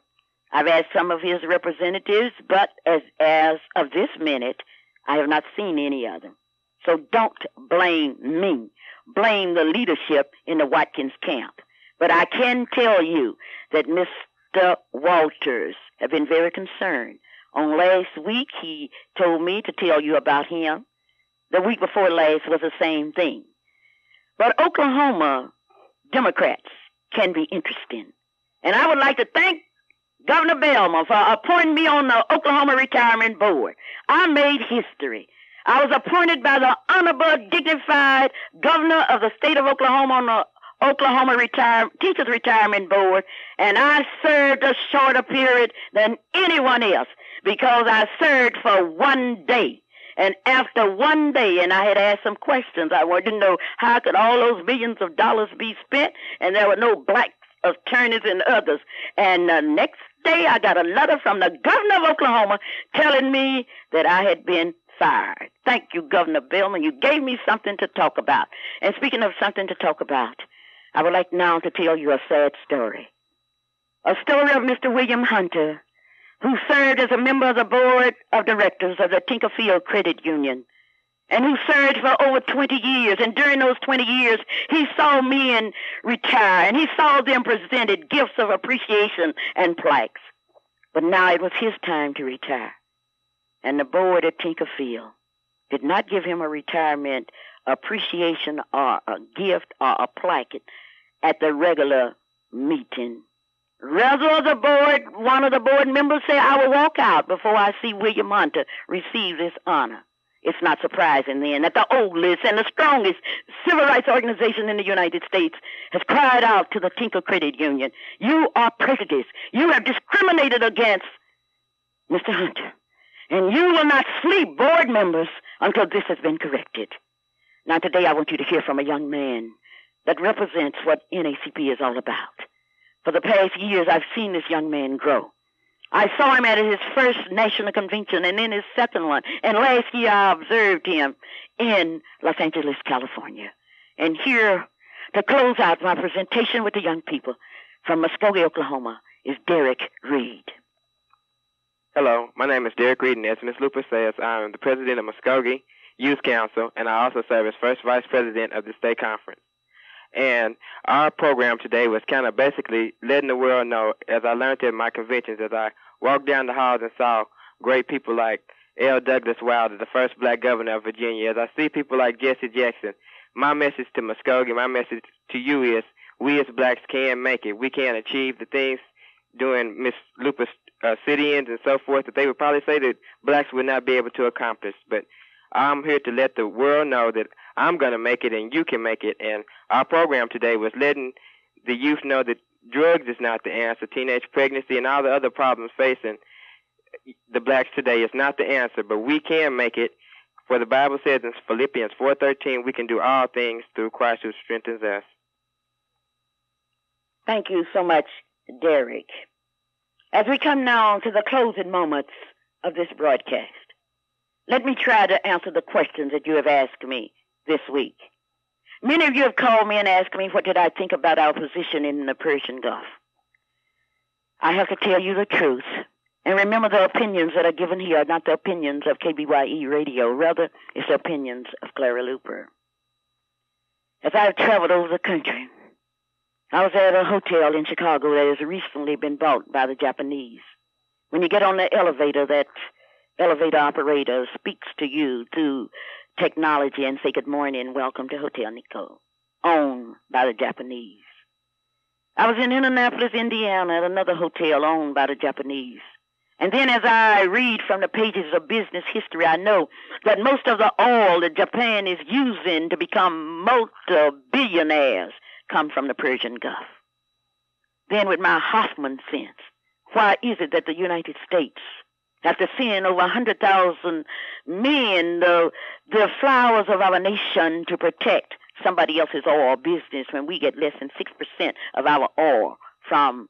I've asked some of his representatives, but as of this minute, I have not seen any of them. So don't blame me. Blame the leadership in the Watkins camp. But I can tell you that Mr. Walters have been very concerned. On last week, he told me to tell you about him. The week before last was the same thing. But Oklahoma Democrats can be interesting. And I would like to thank Governor Belmont for appointing me on the Oklahoma Retirement Board. I made history. I was appointed by the honorable, dignified governor of the state of Oklahoma on the Oklahoma Teachers Retirement Board, and I served a shorter period than anyone else because I served for 1 day. And after 1 day, and I had asked some questions, I wanted to know how could all those millions of dollars be spent, and there were no black attorneys and others. And the next day, I got a letter from the governor of Oklahoma telling me that I had been fired. Thank you, Governor Billman. You gave me something to talk about. And speaking of something to talk about, I would like now to tell you a sad story. A story of Mr. William Hunter, who served as a member of the board of directors of the Tinkerfield Credit Union, and who served for over 20 years. And during those 20 years, he saw men retire, and he saw them presented gifts of appreciation and plaques. But now it was his time to retire. And the board at Tinkerfield did not give him a retirement appreciation or a gift or a plaque at the regular meeting. Rather, the board, one of the board members said, I will walk out before I see William Hunter receive this honor. It's not surprising then that the oldest and the strongest civil rights organization in the United States has cried out to the Tinker Credit Union, you are prejudiced. You have discriminated against Mr. Hunter. And you will not sleep, board members, until this has been corrected. Now, today I want you to hear from a young man that represents what NACP is all about. For the past years, I've seen this young man grow. I saw him at his first national convention and then his second one. And last year, I observed him in Los Angeles, California. And here, to close out my presentation with the young people from Muskogee, Oklahoma, is Derek Reed. Hello, my name is Derek Reed, and as Ms. Luper says, I am the president of Muskogee Youth Council, and I also serve as first vice president of the state conference. And our program today was kind of basically letting the world know, as I learned at my conventions, as I walked down the halls and saw great people like L. Douglas Wilder, the first black governor of Virginia, as I see people like Jesse Jackson, my message to Muskogee, my message to you is, we as blacks can make it. We can achieve the things doing Ms. Luper's sit-ins and so forth that they would probably say that blacks would not be able to accomplish. But I'm here to let the world know that I'm going to make it and you can make it. And our program today was letting the youth know that drugs is not the answer. Teenage pregnancy and all the other problems facing the blacks today is not the answer, but we can make it. For the Bible says in Philippians 4:13, we can do all things through Christ who strengthens us. Thank you so much, Derek. As we come now to the closing moments of this broadcast, let me try to answer the questions that you have asked me this week. Many of you have called me and asked me what did I think about our position in the Persian Gulf. I have to tell you the truth. And remember, the opinions that are given here are not the opinions of KBYE Radio. Rather, it's the opinions of Clara Luper. As I have traveled over the country, I was at a hotel in Chicago that has recently been bought by the Japanese. When you get on the elevator, that elevator operator speaks to you through technology and say good morning, welcome to Hotel Nikko, owned by the Japanese. I was in Indianapolis, Indiana, at another hotel owned by the Japanese. And then as I read from the pages of business history, I know that most of the oil that Japan is using to become multi-billionaires come from the Persian Gulf. Then with my Hoffman sense, why is it that the United States, after seeing over 100,000 men, the flowers of our nation to protect somebody else's oil business when we get less than 6% of our oil from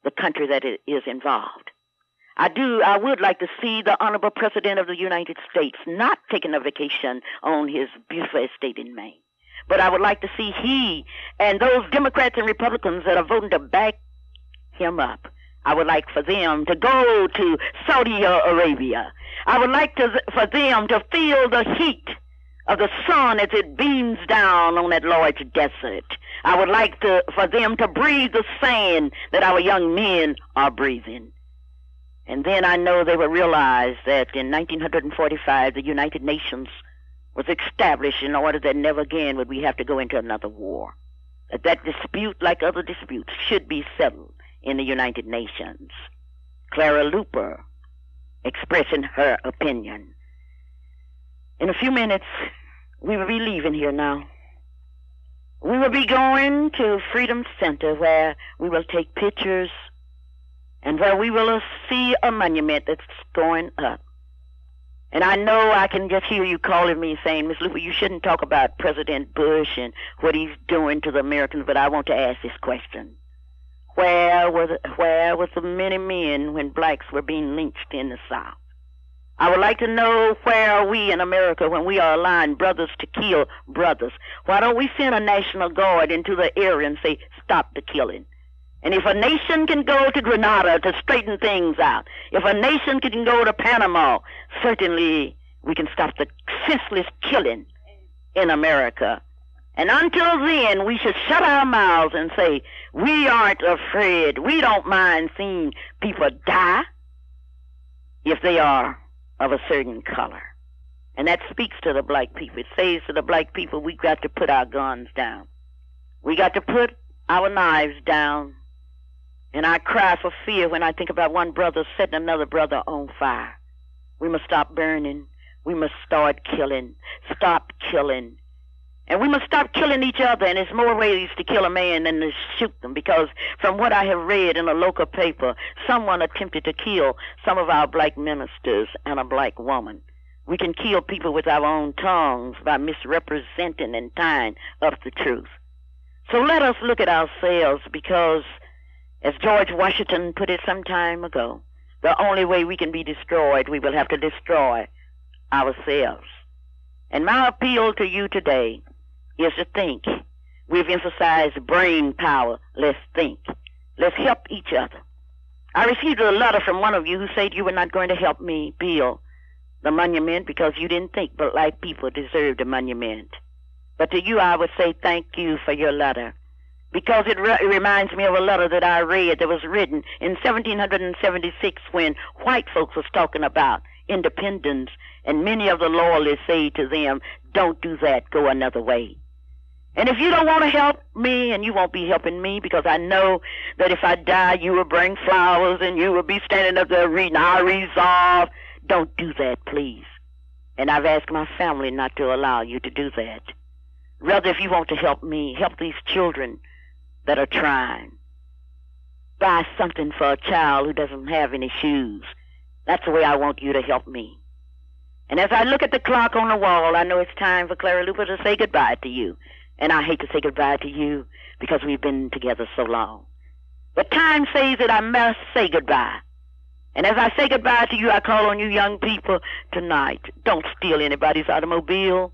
the country that is involved? I would like to see the Honorable President of the United States not taking a vacation on his beautiful estate in Maine. But I would like to see he and those Democrats and Republicans that are voting to back him up, I would like for them to go to Saudi Arabia. I would like for them to feel the heat of the sun as it beams down on that large desert. I would like for them to breathe the sand that our young men are breathing. And then I know they will realize that in 1945, the United Nations was established in order that never again would we have to go into another war. That dispute, like other disputes, should be settled in the United Nations. Clara Luper expressing her opinion. In a few minutes, we will be leaving here now. We will be going to Freedom Center where we will take pictures and where we will see a monument that's going up. And I know I can just hear you calling me saying, Miss Luper, you shouldn't talk about President Bush and what he's doing to the Americans, but I want to ask this question. Where was the many men when blacks were being lynched in the South? I would like to know, where are we in America when we are allowing brothers to kill brothers? Why don't we send a National Guard into the area and say, stop the killing? And if a nation can go to Grenada to straighten things out, if a nation can go to Panama, certainly we can stop the senseless killing in America. And until then, we should shut our mouths and say, we aren't afraid. We don't mind seeing people die if they are of a certain color. And that speaks to the black people. It says to the black people, we got to put our guns down. We got to put our knives down. And I cry for fear when I think about one brother setting another brother on fire. We must stop burning. We must start killing. Stop killing. And we must stop killing each other, and there's more ways to kill a man than to shoot them, because from what I have read in a local paper, someone attempted to kill some of our black ministers and a black woman. We can kill people with our own tongues by misrepresenting and tying up the truth. So let us look at ourselves, because, as George Washington put it some time ago, the only way we can be destroyed, we will have to destroy ourselves. And my appeal to you today is to think. We've emphasized brain power. Let's think. Let's help each other. I received a letter from one of you who said you were not going to help me build the monument because you didn't think black people deserved a monument. But to you, I would say thank you for your letter, because it reminds me of a letter that I read that was written in 1776 when white folks was talking about independence, and many of the loyalists say to them, don't do that, go another way. And if you don't want to help me, and you won't be helping me, because I know that if I die, you will bring flowers and you will be standing up there reading, I resolve. Don't do that, please. And I've asked my family not to allow you to do that. Rather, if you want to help me, help these children that are trying. Buy something for a child who doesn't have any shoes. That's the way I want you to help me. And as I look at the clock on the wall, I know it's time for Clara Luper to say goodbye to you. And I hate to say goodbye to you because we've been together so long. But time says that I must say goodbye. And as I say goodbye to you, I call on you young people tonight. Don't steal anybody's automobile.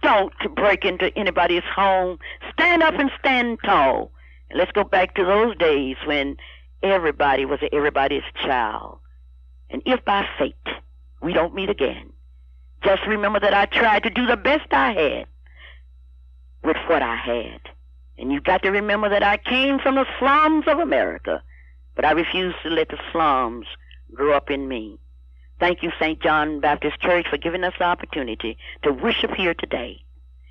Don't break into anybody's home. Stand up and stand tall. And let's go back to those days when everybody was everybody's child. And if by fate we don't meet again, just remember that I tried to do the best I had with what I had. And you've got to remember that I came from the slums of America, but I refuse to let the slums grow up in me. Thank you, St. John Baptist Church, for giving us the opportunity to worship here today.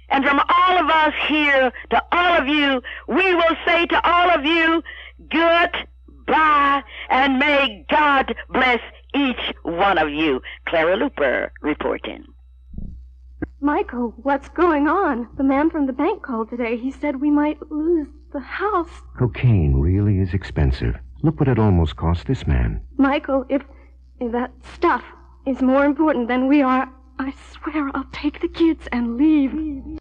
And from all of us here to all of you, we will say to all of you, goodbye, and may God bless each one of you. Clara Luper reporting. Michael, what's going on? The man from the bank called today. He said we might lose the house. Cocaine really is expensive. Look what it almost cost this man. Michael, if that stuff is more important than we are, I swear I'll take the kids and leave.